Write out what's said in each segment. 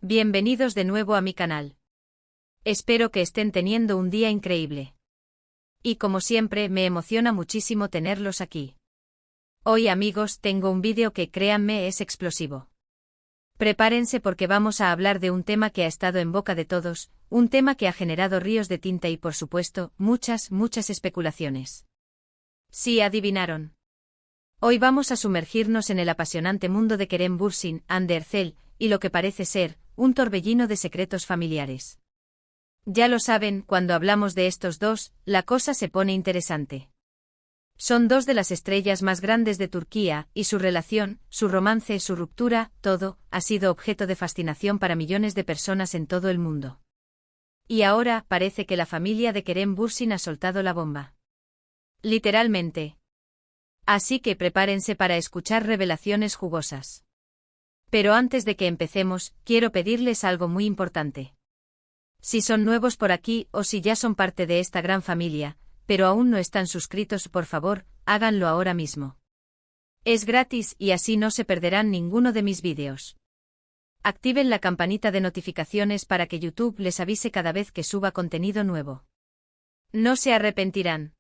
Bienvenidos de nuevo a mi canal. Espero que estén teniendo un día increíble. Y como siempre, me emociona muchísimo tenerlos aquí. Hoy, amigos, tengo un vídeo que, créanme, es explosivo. Prepárense porque vamos a hablar de un tema que ha estado en boca de todos, un tema que ha generado ríos de tinta y, por supuesto, muchas especulaciones. Sí, adivinaron. Hoy vamos a sumergirnos en el apasionante mundo de Kerem Bürsin, Hande Erçel, y lo que parece ser un torbellino de secretos familiares. Ya lo saben, cuando hablamos de estos dos, la cosa se pone interesante. Son dos de las estrellas más grandes de Turquía, y su relación, su romance, su ruptura, todo, ha sido objeto de fascinación para millones de personas en todo el mundo. Y ahora, parece que la familia de Kerem Bürsin ha soltado la bomba. Literalmente. Así que prepárense para escuchar revelaciones jugosas. Pero antes de que empecemos, quiero pedirles algo muy importante. Si son nuevos por aquí o si ya son parte de esta gran familia, pero aún no están suscritos, por favor, háganlo ahora mismo. Es gratis y así no se perderán ninguno de mis vídeos. Activen la campanita de notificaciones para que YouTube les avise cada vez que suba contenido nuevo. No se arrepentirán.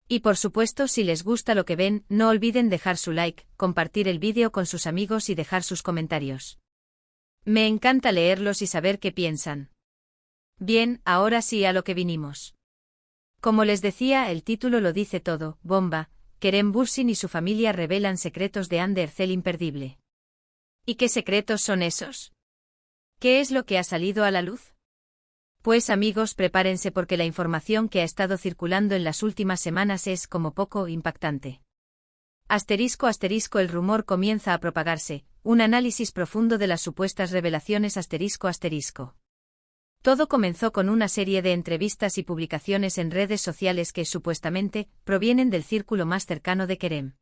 Y por supuesto, si les gusta lo que ven, no olviden dejar su like, compartir el vídeo con sus amigos y dejar sus comentarios. Me encanta leerlos y saber qué piensan. Bien, ahora sí a lo que vinimos. Como les decía, el título lo dice todo, bomba, Kerem Bürsin y su familia revelan secretos de Hande Erçel imperdible. ¿Y qué secretos son esos? ¿Qué es lo que ha salido a la luz? Pues amigos, prepárense porque la información que ha estado circulando en las últimas semanas es como poco impactante. ***, el rumor comienza a propagarse, un análisis profundo de las supuestas revelaciones ***. Todo comenzó con una serie de entrevistas y publicaciones en redes sociales que, supuestamente, provienen del círculo más cercano de Kerem.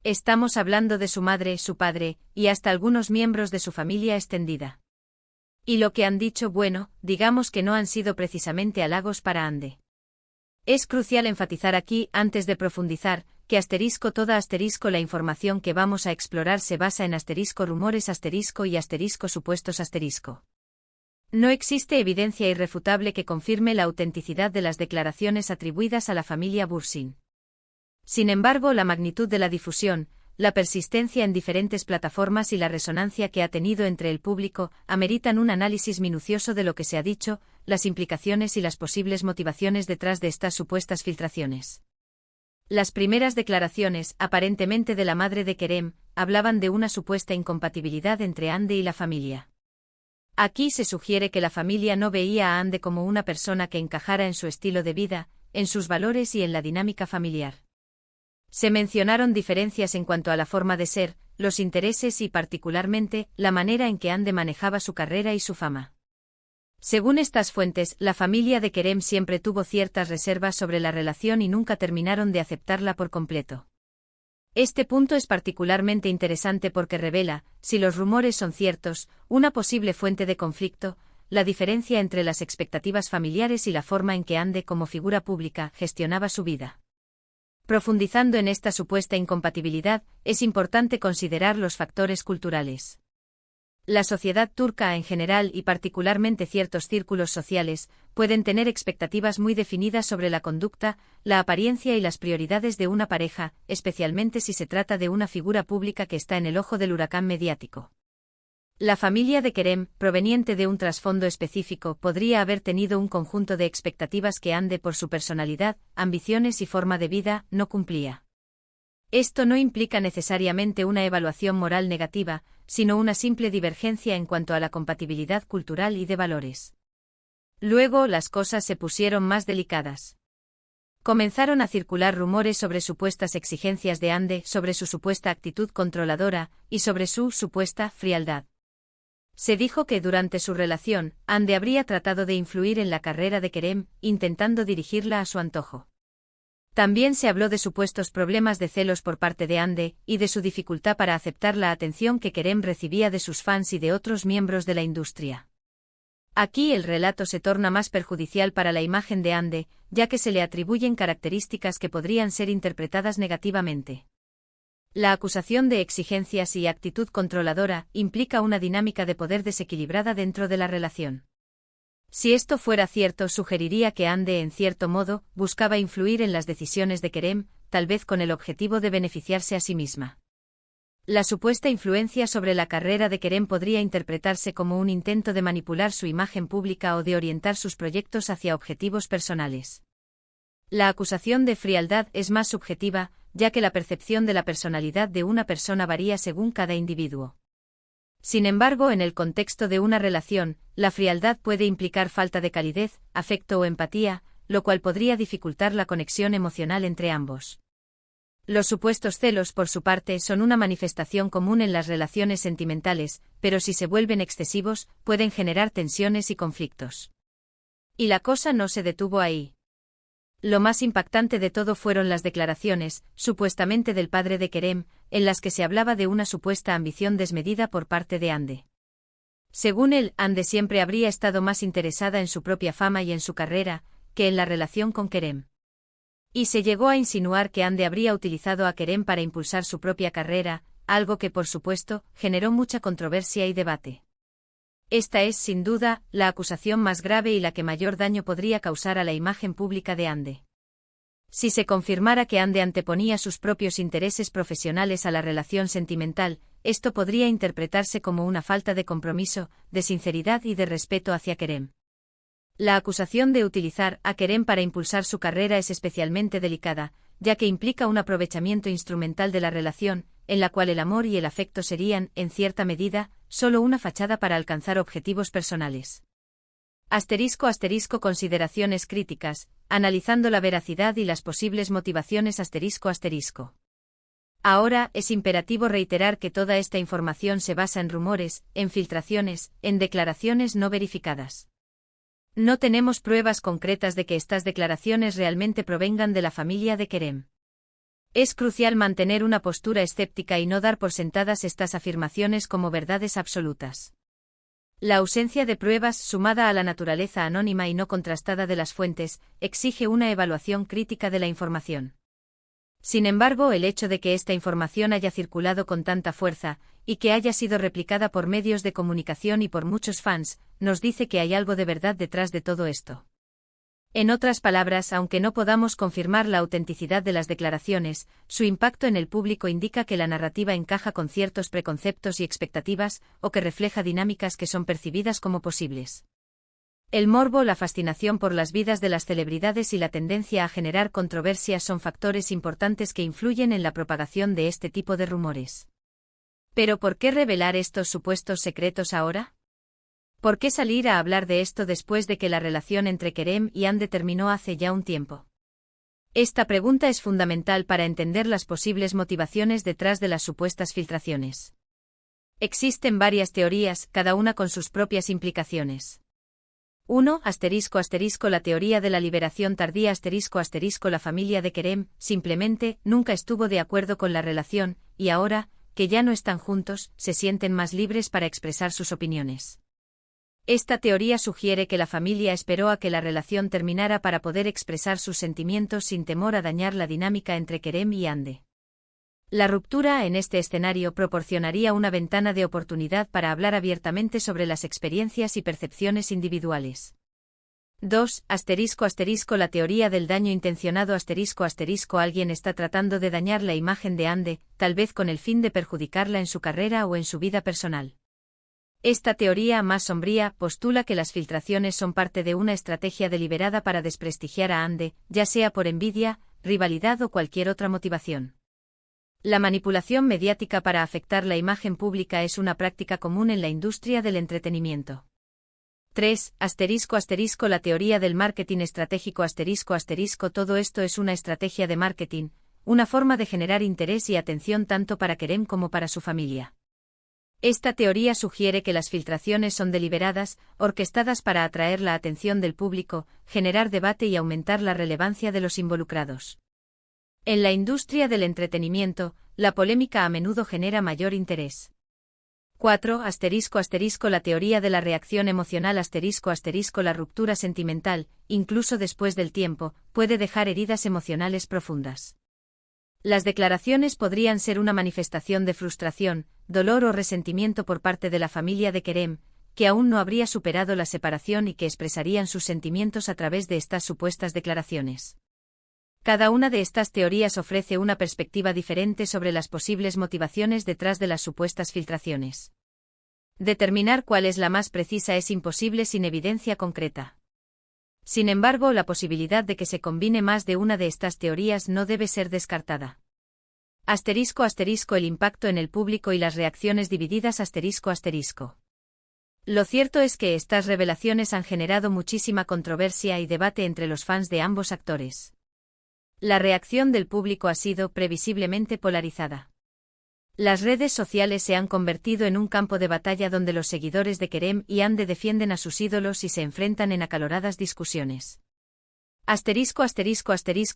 Estamos hablando de su madre, su padre, y hasta algunos miembros de su familia extendida. Y lo que han dicho, bueno, digamos que no han sido precisamente halagos para Hande. Es crucial enfatizar aquí, antes de profundizar, que la información que vamos a explorar se basa en rumores y supuestos . No existe evidencia irrefutable que confirme la autenticidad de las declaraciones atribuidas a la familia Bürsin. Sin embargo, la magnitud de la difusión, la persistencia en diferentes plataformas y la resonancia que ha tenido entre el público ameritan un análisis minucioso de lo que se ha dicho, las implicaciones y las posibles motivaciones detrás de estas supuestas filtraciones. Las primeras declaraciones, aparentemente de la madre de Kerem, hablaban de una supuesta incompatibilidad entre Hande y la familia. Aquí se sugiere que la familia no veía a Hande como una persona que encajara en su estilo de vida, en sus valores y en la dinámica familiar. Se mencionaron diferencias en cuanto a la forma de ser, los intereses y, particularmente, la manera en que Hande manejaba su carrera y su fama. Según estas fuentes, la familia de Kerem siempre tuvo ciertas reservas sobre la relación y nunca terminaron de aceptarla por completo. Este punto es particularmente interesante porque revela, si los rumores son ciertos, una posible fuente de conflicto, la diferencia entre las expectativas familiares y la forma en que Hande, como figura pública, gestionaba su vida. Profundizando en esta supuesta incompatibilidad, es importante considerar los factores culturales. La sociedad turca en general y particularmente ciertos círculos sociales pueden tener expectativas muy definidas sobre la conducta, la apariencia y las prioridades de una pareja, especialmente si se trata de una figura pública que está en el ojo del huracán mediático. La familia de Kerem, proveniente de un trasfondo específico, podría haber tenido un conjunto de expectativas que Hande, por su personalidad, ambiciones y forma de vida, no cumplía. Esto no implica necesariamente una evaluación moral negativa, sino una simple divergencia en cuanto a la compatibilidad cultural y de valores. Luego las cosas se pusieron más delicadas. Comenzaron a circular rumores sobre supuestas exigencias de Hande, sobre su supuesta actitud controladora, y sobre su supuesta frialdad. Se dijo que durante su relación, Hande habría tratado de influir en la carrera de Kerem, intentando dirigirla a su antojo. También se habló de supuestos problemas de celos por parte de Hande, y de su dificultad para aceptar la atención que Kerem recibía de sus fans y de otros miembros de la industria. Aquí el relato se torna más perjudicial para la imagen de Hande, ya que se le atribuyen características que podrían ser interpretadas negativamente. La acusación de exigencias y actitud controladora implica una dinámica de poder desequilibrada dentro de la relación. Si esto fuera cierto, sugeriría que Ande, en cierto modo, buscaba influir en las decisiones de Kerem, tal vez con el objetivo de beneficiarse a sí misma. La supuesta influencia sobre la carrera de Kerem podría interpretarse como un intento de manipular su imagen pública o de orientar sus proyectos hacia objetivos personales. La acusación de frialdad es más subjetiva, ya que la percepción de la personalidad de una persona varía según cada individuo. Sin embargo, en el contexto de una relación, la frialdad puede implicar falta de calidez, afecto o empatía, lo cual podría dificultar la conexión emocional entre ambos. Los supuestos celos, por su parte, son una manifestación común en las relaciones sentimentales, pero si se vuelven excesivos, pueden generar tensiones y conflictos. Y la cosa no se detuvo ahí. Lo más impactante de todo fueron las declaraciones, supuestamente del padre de Kerem, en las que se hablaba de una supuesta ambición desmedida por parte de Ande. Según él, Ande siempre habría estado más interesada en su propia fama y en su carrera, que en la relación con Kerem. Y se llegó a insinuar que Ande habría utilizado a Kerem para impulsar su propia carrera, algo que, por supuesto, generó mucha controversia y debate. Esta es, sin duda, la acusación más grave y la que mayor daño podría causar a la imagen pública de Ande. Si se confirmara que Ande anteponía sus propios intereses profesionales a la relación sentimental, esto podría interpretarse como una falta de compromiso, de sinceridad y de respeto hacia Kerem. La acusación de utilizar a Kerem para impulsar su carrera es especialmente delicada, ya que implica un aprovechamiento instrumental de la relación, en la cual el amor y el afecto serían, en cierta medida, solo una fachada para alcanzar objetivos personales. *** Consideraciones críticas, analizando la veracidad y las posibles motivaciones ***. Ahora, es imperativo reiterar que toda esta información se basa en rumores, en filtraciones, en declaraciones no verificadas. No tenemos pruebas concretas de que estas declaraciones realmente provengan de la familia de Kerem. Es crucial mantener una postura escéptica y no dar por sentadas estas afirmaciones como verdades absolutas. La ausencia de pruebas, sumada a la naturaleza anónima y no contrastada de las fuentes, exige una evaluación crítica de la información. Sin embargo, el hecho de que esta información haya circulado con tanta fuerza, y que haya sido replicada por medios de comunicación y por muchos fans, nos dice que hay algo de verdad detrás de todo esto. En otras palabras, aunque no podamos confirmar la autenticidad de las declaraciones, su impacto en el público indica que la narrativa encaja con ciertos preconceptos y expectativas, o que refleja dinámicas que son percibidas como posibles. El morbo, la fascinación por las vidas de las celebridades y la tendencia a generar controversias son factores importantes que influyen en la propagación de este tipo de rumores. ¿Pero por qué revelar estos supuestos secretos ahora? ¿Por qué salir a hablar de esto después de que la relación entre Kerem y Ande terminó hace ya un tiempo? Esta pregunta es fundamental para entender las posibles motivaciones detrás de las supuestas filtraciones. Existen varias teorías, cada una con sus propias implicaciones. 1. La teoría de la liberación tardía la familia de Kerem, simplemente, nunca estuvo de acuerdo con la relación, y ahora, que ya no están juntos, se sienten más libres para expresar sus opiniones. Esta teoría sugiere que la familia esperó a que la relación terminara para poder expresar sus sentimientos sin temor a dañar la dinámica entre Kerem y Ande. La ruptura en este escenario proporcionaría una ventana de oportunidad para hablar abiertamente sobre las experiencias y percepciones individuales. 2. La teoría del daño intencionado alguien está tratando de dañar la imagen de Ande, tal vez con el fin de perjudicarla en su carrera o en su vida personal. Esta teoría más sombría postula que las filtraciones son parte de una estrategia deliberada para desprestigiar a Ande, ya sea por envidia, rivalidad o cualquier otra motivación. La manipulación mediática para afectar la imagen pública es una práctica común en la industria del entretenimiento. 3. La teoría del marketing estratégico todo esto es una estrategia de marketing, una forma de generar interés y atención tanto para Kerem como para su familia. Esta teoría sugiere que las filtraciones son deliberadas, orquestadas para atraer la atención del público, generar debate y aumentar la relevancia de los involucrados. En la industria del entretenimiento, la polémica a menudo genera mayor interés. 4. La teoría de la reacción emocional la ruptura sentimental, incluso después del tiempo, puede dejar heridas emocionales profundas. Las declaraciones podrían ser una manifestación de frustración, dolor o resentimiento por parte de la familia de Kerem, que aún no habría superado la separación y que expresarían sus sentimientos a través de estas supuestas declaraciones. Cada una de estas teorías ofrece una perspectiva diferente sobre las posibles motivaciones detrás de las supuestas filtraciones. Determinar cuál es la más precisa es imposible sin evidencia concreta. Sin embargo, la posibilidad de que se combine más de una de estas teorías no debe ser descartada. *** El impacto en el público y las reacciones divididas ***. Lo cierto es que estas revelaciones han generado muchísima controversia y debate entre los fans de ambos actores. La reacción del público ha sido previsiblemente polarizada. Las redes sociales se han convertido en un campo de batalla donde los seguidores de Kerem y Hande defienden a sus ídolos y se enfrentan en acaloradas discusiones. ***.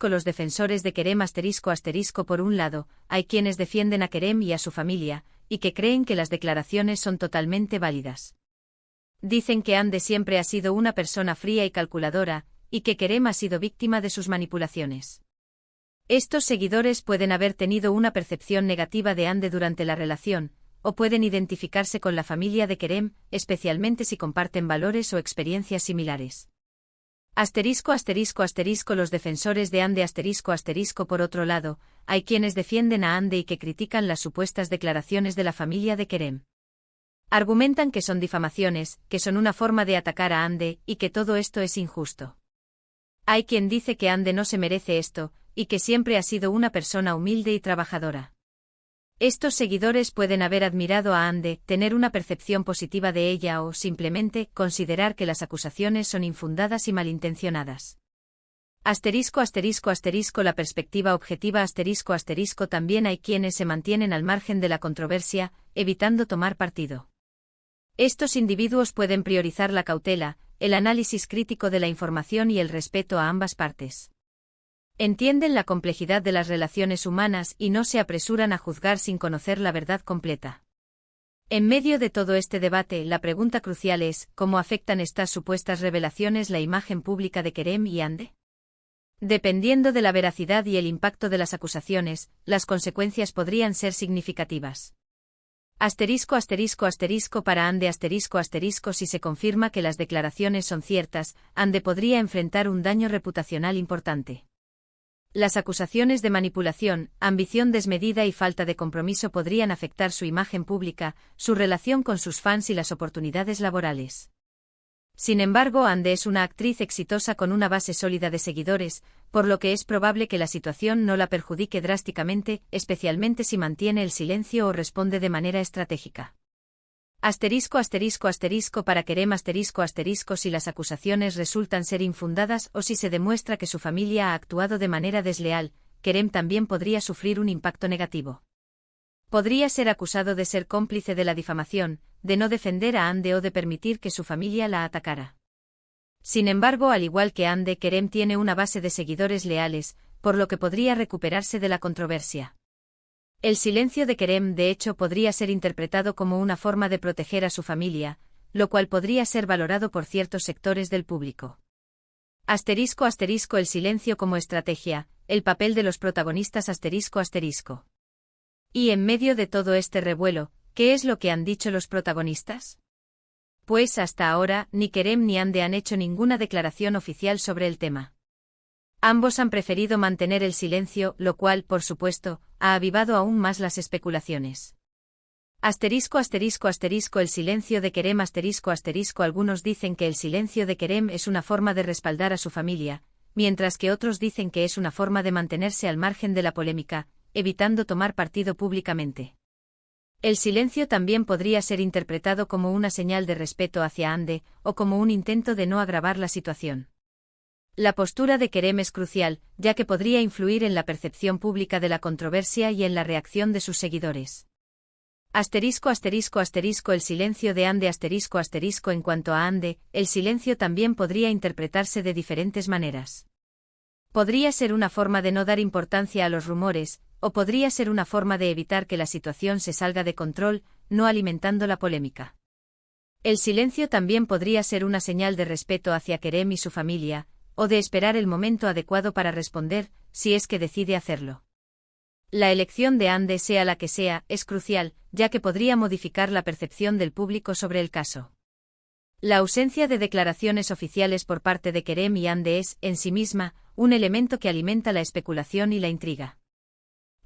Los defensores de Kerem ***. Por un lado, hay quienes defienden a Kerem y a su familia, y que creen que las declaraciones son totalmente válidas. Dicen que Hande siempre ha sido una persona fría y calculadora, y que Kerem ha sido víctima de sus manipulaciones. Estos seguidores pueden haber tenido una percepción negativa de Hande durante la relación, o pueden identificarse con la familia de Kerem, especialmente si comparten valores o experiencias similares. ***. Los defensores de Hande ***. Por otro lado, hay quienes defienden a Hande y que critican las supuestas declaraciones de la familia de Kerem. Argumentan que son difamaciones, que son una forma de atacar a Hande y que todo esto es injusto. Hay quien dice que Hande no se merece esto, y que siempre ha sido una persona humilde y trabajadora. Estos seguidores pueden haber admirado a Hande, tener una percepción positiva de ella o, simplemente, considerar que las acusaciones son infundadas y malintencionadas. ***. La perspectiva objetiva ***. También hay quienes se mantienen al margen de la controversia, evitando tomar partido. Estos individuos pueden priorizar la cautela, el análisis crítico de la información y el respeto a ambas partes. Entienden la complejidad de las relaciones humanas y no se apresuran a juzgar sin conocer la verdad completa. En medio de todo este debate, la pregunta crucial es, ¿cómo afectan estas supuestas revelaciones la imagen pública de Kerem y Hande? Dependiendo de la veracidad y el impacto de las acusaciones, las consecuencias podrían ser significativas. ***. Para Hande ***. Si se confirma que las declaraciones son ciertas, Hande podría enfrentar un daño reputacional importante. Las acusaciones de manipulación, ambición desmedida y falta de compromiso podrían afectar su imagen pública, su relación con sus fans y las oportunidades laborales. Sin embargo, Hande es una actriz exitosa con una base sólida de seguidores, por lo que es probable que la situación no la perjudique drásticamente, especialmente si mantiene el silencio o responde de manera estratégica. Para Kerem si las acusaciones resultan ser infundadas o si se demuestra que su familia ha actuado de manera desleal, Kerem también podría sufrir un impacto negativo. Podría ser acusado de ser cómplice de la difamación, de no defender a Hande o de permitir que su familia la atacara. Sin embargo, al igual que Hande, Kerem tiene una base de seguidores leales, por lo que podría recuperarse de la controversia. El silencio de Kerem de hecho podría ser interpretado como una forma de proteger a su familia, lo cual podría ser valorado por ciertos sectores del público. ***. El silencio como estrategia, el papel de los protagonistas ***. Y en medio de todo este revuelo, ¿qué es lo que han dicho los protagonistas? Pues hasta ahora, ni Kerem ni Hande han hecho ninguna declaración oficial sobre el tema. Ambos han preferido mantener el silencio, lo cual, por supuesto, ha avivado aún más las especulaciones. ***. El silencio de Kerem ***. Algunos dicen que el silencio de Kerem es una forma de respaldar a su familia, mientras que otros dicen que es una forma de mantenerse al margen de la polémica, evitando tomar partido públicamente. El silencio también podría ser interpretado como una señal de respeto hacia Hande, o como un intento de no agravar la situación. La postura de Kerem es crucial, ya que podría influir en la percepción pública de la controversia y en la reacción de sus seguidores. ***. El silencio de Hande ***. En cuanto a Hande, el silencio también podría interpretarse de diferentes maneras. Podría ser una forma de no dar importancia a los rumores, o podría ser una forma de evitar que la situación se salga de control, no alimentando la polémica. El silencio también podría ser una señal de respeto hacia Kerem y su familia, o de esperar el momento adecuado para responder, si es que decide hacerlo. La elección de Ande, sea la que sea, es crucial, ya que podría modificar la percepción del público sobre el caso. La ausencia de declaraciones oficiales por parte de Kerem y Ande es, en sí misma, un elemento que alimenta la especulación y la intriga.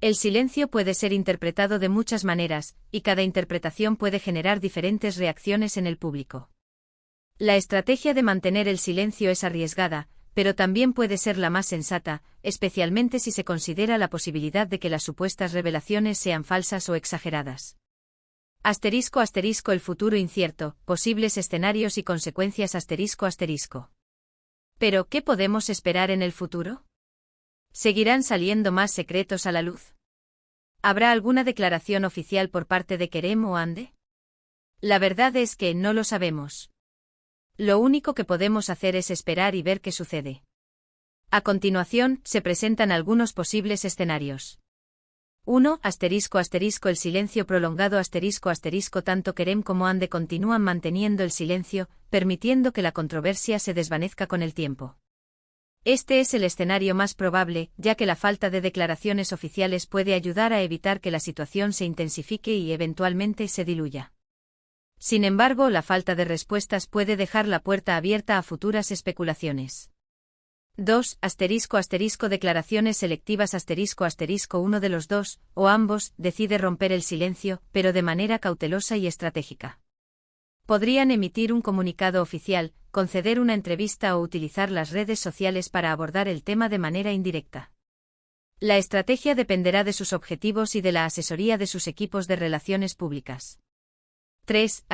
El silencio puede ser interpretado de muchas maneras, y cada interpretación puede generar diferentes reacciones en el público. La estrategia de mantener el silencio es arriesgada, pero también puede ser la más sensata, especialmente si se considera la posibilidad de que las supuestas revelaciones sean falsas o exageradas. *** El futuro incierto, posibles escenarios y consecuencias ***. Pero, ¿qué podemos esperar en el futuro? ¿Seguirán saliendo más secretos a la luz? ¿Habrá alguna declaración oficial por parte de Kerem o Ande? La verdad es que no lo sabemos. Lo único que podemos hacer es esperar y ver qué sucede. A continuación, se presentan algunos posibles escenarios. 1. El silencio prolongado Tanto Kerem como Ande continúan manteniendo el silencio, permitiendo que la controversia se desvanezca con el tiempo. Este es el escenario más probable, ya que la falta de declaraciones oficiales puede ayudar a evitar que la situación se intensifique y eventualmente se diluya. Sin embargo, la falta de respuestas puede dejar la puerta abierta a futuras especulaciones. 2. Declaraciones selectivas Uno de los dos, o ambos, decide romper el silencio, pero de manera cautelosa y estratégica. Podrían emitir un comunicado oficial, conceder una entrevista o utilizar las redes sociales para abordar el tema de manera indirecta. La estrategia dependerá de sus objetivos y de la asesoría de sus equipos de relaciones públicas. 3.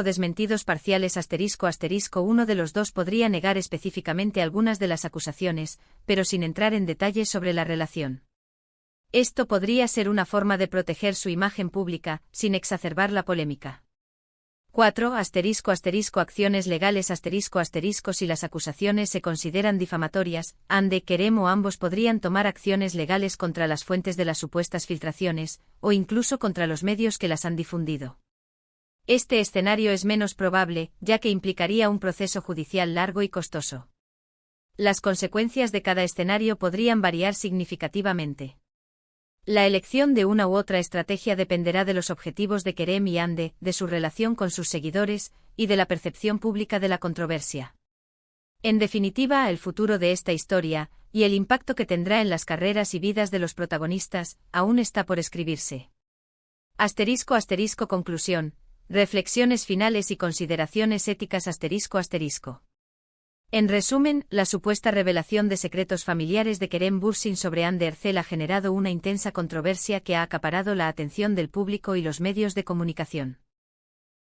Desmentidos parciales Uno de los dos podría negar específicamente algunas de las acusaciones, pero sin entrar en detalles sobre la relación. Esto podría ser una forma de proteger su imagen pública, sin exacerbar la polémica. 4. Acciones legales Si las acusaciones se consideran difamatorias, Ande, Kerem o ambos podrían tomar acciones legales contra las fuentes de las supuestas filtraciones, o incluso contra los medios que las han difundido. Este escenario es menos probable, ya que implicaría un proceso judicial largo y costoso. Las consecuencias de cada escenario podrían variar significativamente. La elección de una u otra estrategia dependerá de los objetivos de Kerem y Ande, de su relación con sus seguidores, y de la percepción pública de la controversia. En definitiva, el futuro de esta historia, y el impacto que tendrá en las carreras y vidas de los protagonistas, aún está por escribirse. Conclusión. Reflexiones finales y consideraciones éticas En resumen, la supuesta revelación de secretos familiares de Kerem Bürsin sobre Ande Erçel ha generado una intensa controversia que ha acaparado la atención del público y los medios de comunicación.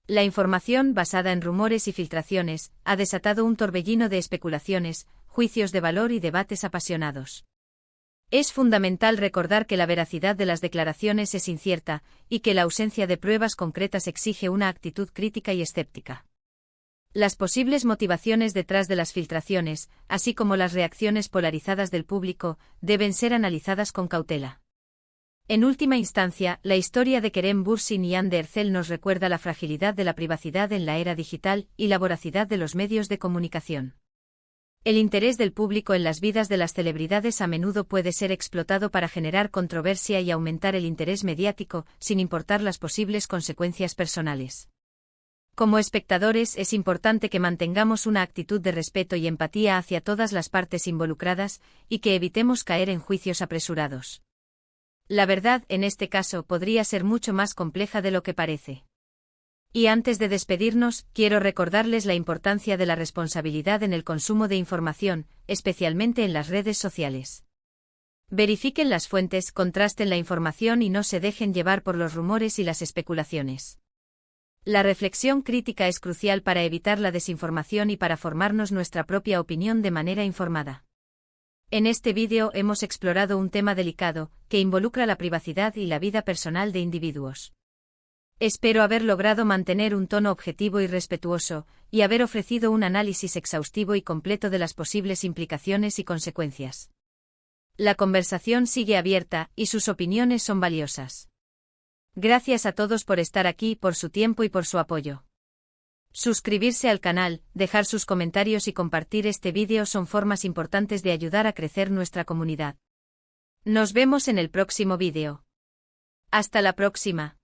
La información, basada en rumores y filtraciones, ha desatado un torbellino de especulaciones, juicios de valor y debates apasionados. Es fundamental recordar que la veracidad de las declaraciones es incierta, y que la ausencia de pruebas concretas exige una actitud crítica y escéptica. Las posibles motivaciones detrás de las filtraciones, así como las reacciones polarizadas del público, deben ser analizadas con cautela. En última instancia, la historia de Kerem Bürsin y Ande Erçel nos recuerda la fragilidad de la privacidad en la era digital y la voracidad de los medios de comunicación. El interés del público en las vidas de las celebridades a menudo puede ser explotado para generar controversia y aumentar el interés mediático, sin importar las posibles consecuencias personales. Como espectadores, es importante que mantengamos una actitud de respeto y empatía hacia todas las partes involucradas, y que evitemos caer en juicios apresurados. La verdad, en este caso, podría ser mucho más compleja de lo que parece. Y antes de despedirnos, quiero recordarles la importancia de la responsabilidad en el consumo de información, especialmente en las redes sociales. Verifiquen las fuentes, contrasten la información y no se dejen llevar por los rumores y las especulaciones. La reflexión crítica es crucial para evitar la desinformación y para formarnos nuestra propia opinión de manera informada. En este vídeo hemos explorado un tema delicado, que involucra la privacidad y la vida personal de individuos. Espero haber logrado mantener un tono objetivo y respetuoso, y haber ofrecido un análisis exhaustivo y completo de las posibles implicaciones y consecuencias. La conversación sigue abierta, y sus opiniones son valiosas. Gracias a todos por estar aquí, por su tiempo y por su apoyo. Suscribirse al canal, dejar sus comentarios y compartir este vídeo son formas importantes de ayudar a crecer nuestra comunidad. Nos vemos en el próximo vídeo. Hasta la próxima.